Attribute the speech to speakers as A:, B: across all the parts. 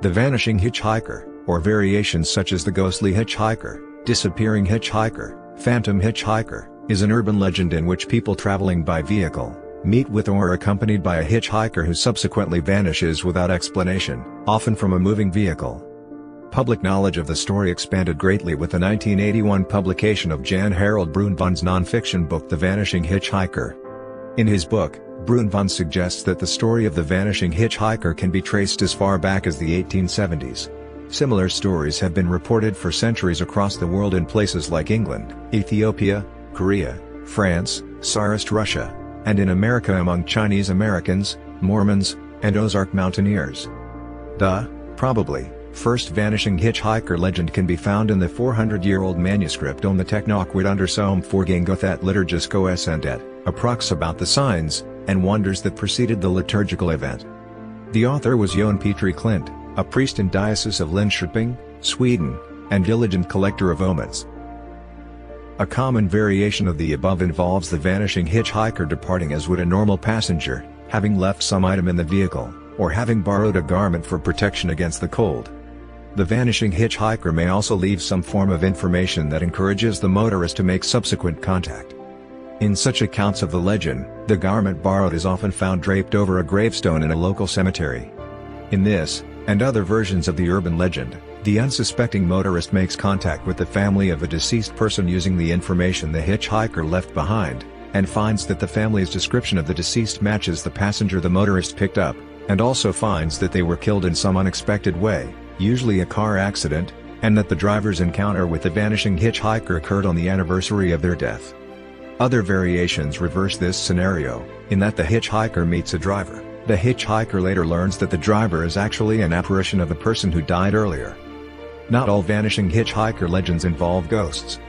A: The Vanishing Hitchhiker, or variations such as the Ghostly Hitchhiker, Disappearing Hitchhiker, Phantom Hitchhiker, is an urban legend in which people traveling by vehicle meet with or are accompanied by a hitchhiker who subsequently vanishes without explanation, often from a moving vehicle. Public knowledge of the story expanded greatly with the 1981 publication of Jan Harold Brunvand's non-fiction book The Vanishing Hitchhiker. In his book, Brunvand suggests that the story of the Vanishing Hitchhiker can be traced as far back as the 1870s. Similar stories have been reported for centuries across the world in places like England, Ethiopia, Korea, France, Tsarist Russia, and in America among Chinese Americans, Mormons, and Ozark mountaineers. The, probably, first Vanishing Hitchhiker legend can be found in the 400-year-old manuscript on the tekn widunder föregingo thet liturgiske owäsendet, approx about the signs and wonders that preceded the liturgical event. The author was Joen Petri Klint, a priest in diocese of Linköping, Sweden, and diligent collector of omens. A common variation of the above involves the vanishing hitchhiker departing as would a normal passenger, having left some item in the vehicle, or having borrowed a garment for protection against the cold. The vanishing hitchhiker may also leave some form of information that encourages the motorist to make subsequent contact. In such accounts of the legend, the garment borrowed is often found draped over a gravestone in a local cemetery. In this, and other versions of the urban legend, the unsuspecting motorist makes contact with the family of a deceased person using the information the hitchhiker left behind, and finds that the family's description of the deceased matches the passenger the motorist picked up, and also finds that they were killed in some unexpected way, usually a car accident, and that the driver's encounter with the vanishing hitchhiker occurred on the anniversary of their death. Other variations reverse this scenario, in that the hitchhiker meets a driver. The hitchhiker later learns that the driver is actually an apparition of a person who died earlier. Not all vanishing hitchhiker legends involve ghosts.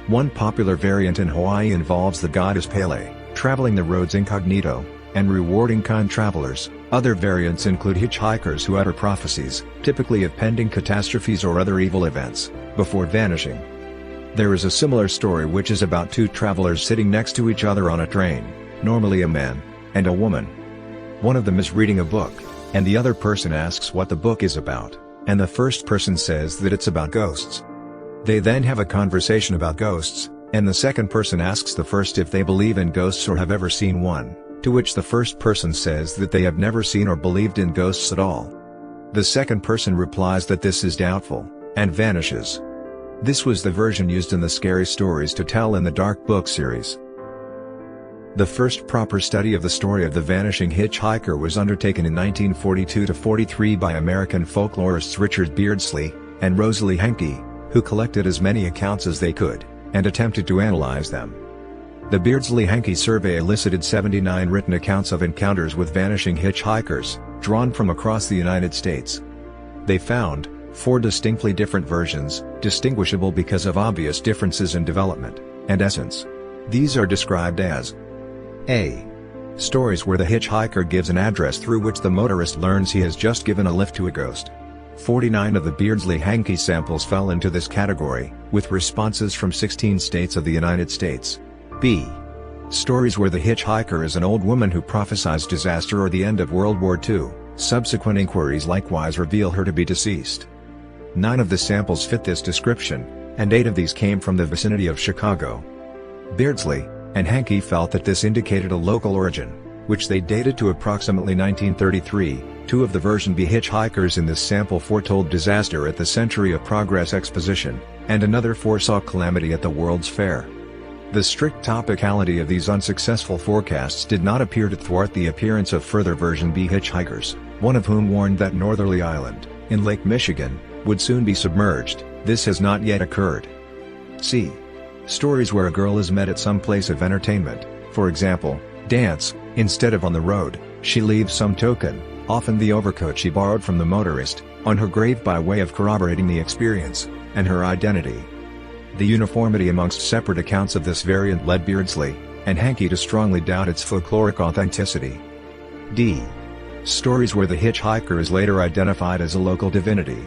A: One popular variant in Hawaii involves the goddess Pele, traveling the roads incognito, and rewarding kind travelers. Other variants include hitchhikers who utter prophecies, typically of pending catastrophes or other evil events, before vanishing. There is a similar story which is about two travelers sitting next to each other on a train, normally a man and a woman. One of them is reading a book, and the other person asks what the book is about, and the first person says that it's about ghosts. They then have a conversation about ghosts, and the second person asks the first if they believe in ghosts or have ever seen one, to which the first person says that they have never seen or believed in ghosts at all. The second person replies that this is doubtful, and vanishes. This was the version used in the Scary Stories to Tell in the Dark Book series. The first proper study of the story of the vanishing hitchhiker was undertaken in 1942-43 by American folklorists Richard Beardsley and Rosalie Henke, who collected as many accounts as they could, and attempted to analyze them. The Beardsley-Henke survey elicited 79 written accounts of encounters with vanishing hitchhikers, drawn from across the United States. They found 4 distinctly different versions, distinguishable because of obvious differences in development and essence. These are described as A. Stories where the hitchhiker gives an address through which the motorist learns he has just given a lift to a ghost. 49 of the Beardsley-Henke samples fell into this category, with responses from 16 states of the United States. B. Stories where the hitchhiker is an old woman who prophesies disaster or the end of World War II. Subsequent inquiries likewise reveal her to be deceased. 9 of the samples fit this description, and 8 of these came from the vicinity of Chicago. Beardsley and Henke felt that this indicated a local origin, which they dated to approximately 1933. 2 of the version B hitchhikers in this sample foretold disaster at the Century of Progress Exposition, and another foresaw calamity at the World's Fair. The strict topicality of these unsuccessful forecasts did not appear to thwart the appearance of further version B hitchhikers, one of whom warned that Northerly Island, in Lake Michigan, would soon be submerged. This has not yet occurred. C. Stories where a girl is met at some place of entertainment, for example, dance, instead of on the road. She leaves some token, often the overcoat she borrowed from the motorist, on her grave by way of corroborating the experience, and her identity. The uniformity amongst separate accounts of this variant led Beardsley and Henke to strongly doubt its folkloric authenticity. D. Stories where the hitchhiker is later identified as a local divinity.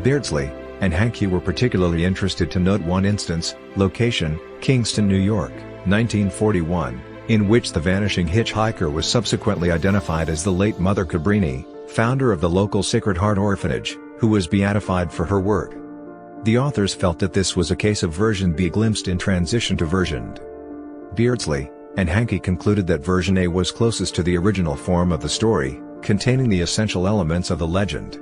A: Beardsley and Henke were particularly interested to note one instance, location, Kingston, New York, 1941, in which the vanishing hitchhiker was subsequently identified as the late Mother Cabrini, founder of the local Sacred Heart Orphanage, who was beatified for her work. The authors felt that this was a case of version B glimpsed in transition to version D. Beardsley and Hankey concluded that version A was closest to the original form of the story, containing the essential elements of the legend.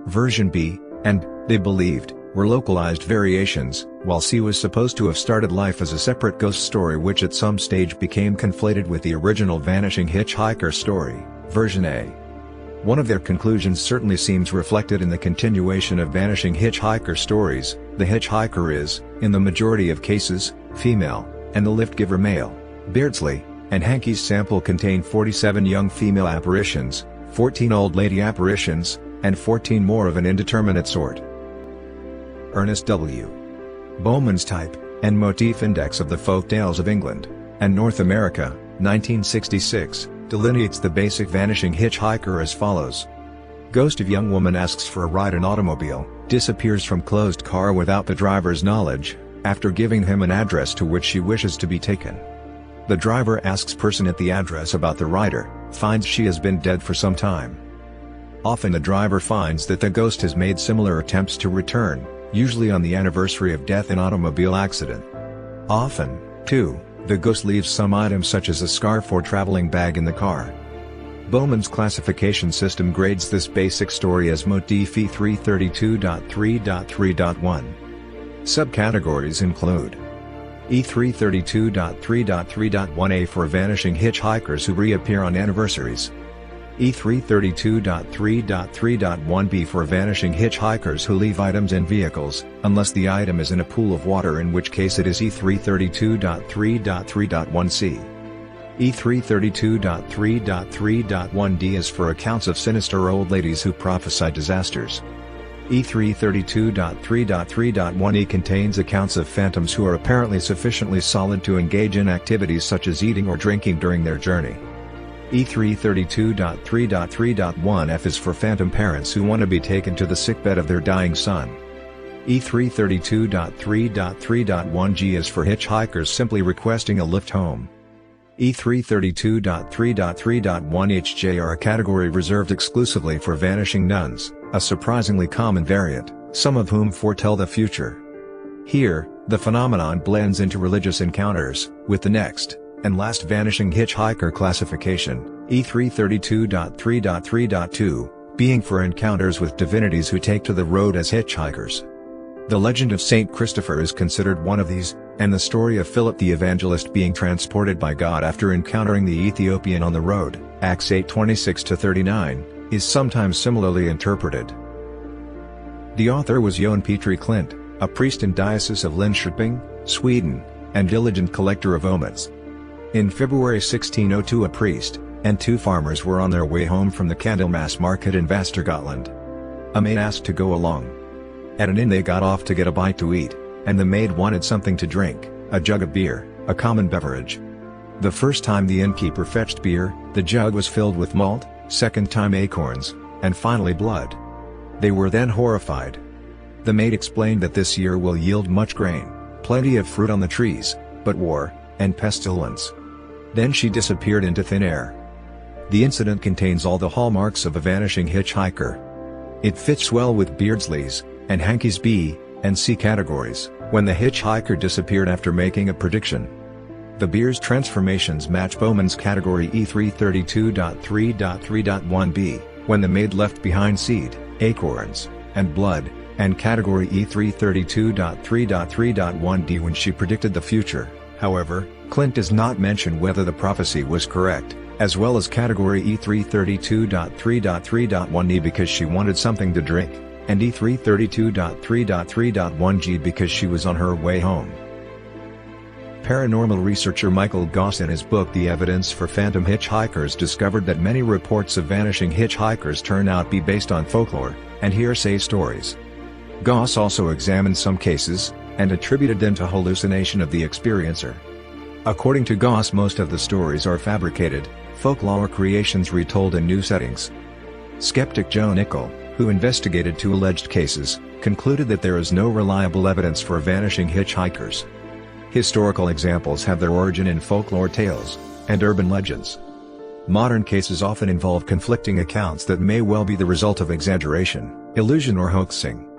A: Version B, and, they believed, were localized variations, while C was supposed to have started life as a separate ghost story which at some stage became conflated with the original Vanishing Hitchhiker story, version A. One of their conclusions certainly seems reflected in the continuation of Vanishing Hitchhiker stories. The hitchhiker is, in the majority of cases, female, and the lift giver male. Beardsley and Hankey's sample contain 47 young female apparitions, 14 old lady apparitions, and 14 more of an indeterminate sort. Ernest W. Bowman's Type and Motif Index of the Folk Tales of England and North America, 1966, delineates the basic Vanishing Hitchhiker as follows. Ghost of young woman asks for a ride in automobile, disappears from closed car without the driver's knowledge, after giving him an address to which she wishes to be taken. The driver asks person at the address about the rider, finds she has been dead for some time. Often the driver finds that the ghost has made similar attempts to return, usually on the anniversary of death in automobile accident. Often, too, the ghost leaves some items such as a scarf or traveling bag in the car. Bowman's classification system grades this basic story as Motif E332.3.3.1. Subcategories include E332.3.3.1a for vanishing hitchhikers who reappear on anniversaries. E332.3.3.1b for vanishing hitchhikers who leave items in vehicles, unless the item is in a pool of water, in which case it is E332.3.3.1c. E332.3.3.1d is for accounts of sinister old ladies who prophesy disasters. E332.3.3.1e contains accounts of phantoms who are apparently sufficiently solid to engage in activities such as eating or drinking during their journey. E332.3.3.1f is for phantom parents who want to be taken to the sickbed of their dying son. E332.3.3.1g is for hitchhikers simply requesting a lift home. E332.3.3.1hj are a category reserved exclusively for vanishing nuns, a surprisingly common variant, some of whom foretell the future. Here, the phenomenon blends into religious encounters, with the next and last vanishing hitchhiker classification, E332.3.3.2, being for encounters with divinities who take to the road as hitchhikers. The legend of Saint Christopher is considered one of these, and the story of Philip the Evangelist being transported by God after encountering the Ethiopian on the road, Acts 8:26-39, is sometimes similarly interpreted. The author was Joen Petri Klint, a priest in Diocese of Linköping, Sweden, and diligent collector of omens. In February 1602 a priest and two farmers were on their way home from the Candlemas market in Västergötland. A maid asked to go along. At an inn they got off to get a bite to eat, and the maid wanted something to drink, a jug of beer, a common beverage. The first time the innkeeper fetched beer, the jug was filled with malt, second time acorns, and finally blood. They were then horrified. The maid explained that this year will yield much grain, plenty of fruit on the trees, but war and pestilence. Then she disappeared into thin air. The incident contains all the hallmarks of a vanishing hitchhiker. It fits well with Beardsley's and Hankey's B and C categories, when the hitchhiker disappeared after making a prediction. The beer's transformations match Bowman's category E332.3.3.1b, when the maid left behind seed, acorns, and blood, and category E332.3.3.1d when she predicted the future. However, Klint does not mention whether the prophecy was correct, as well as category E332.3.3.1e because she wanted something to drink, and E332.3.3.1g because she was on her way home. Paranormal researcher Michael Goss in his book The Evidence for Phantom Hitchhikers discovered that many reports of vanishing hitchhikers turn out to be based on folklore and hearsay stories. Goss also examined some cases and attributed them to hallucination of the experiencer. According to Goss, most of the stories are fabricated, folklore creations retold in new settings. Skeptic Joen Petri, who investigated two alleged cases, concluded that there is no reliable evidence for vanishing hitchhikers. Historical examples have their origin in folklore tales and urban legends. Modern cases often involve conflicting accounts that may well be the result of exaggeration, illusion or hoaxing.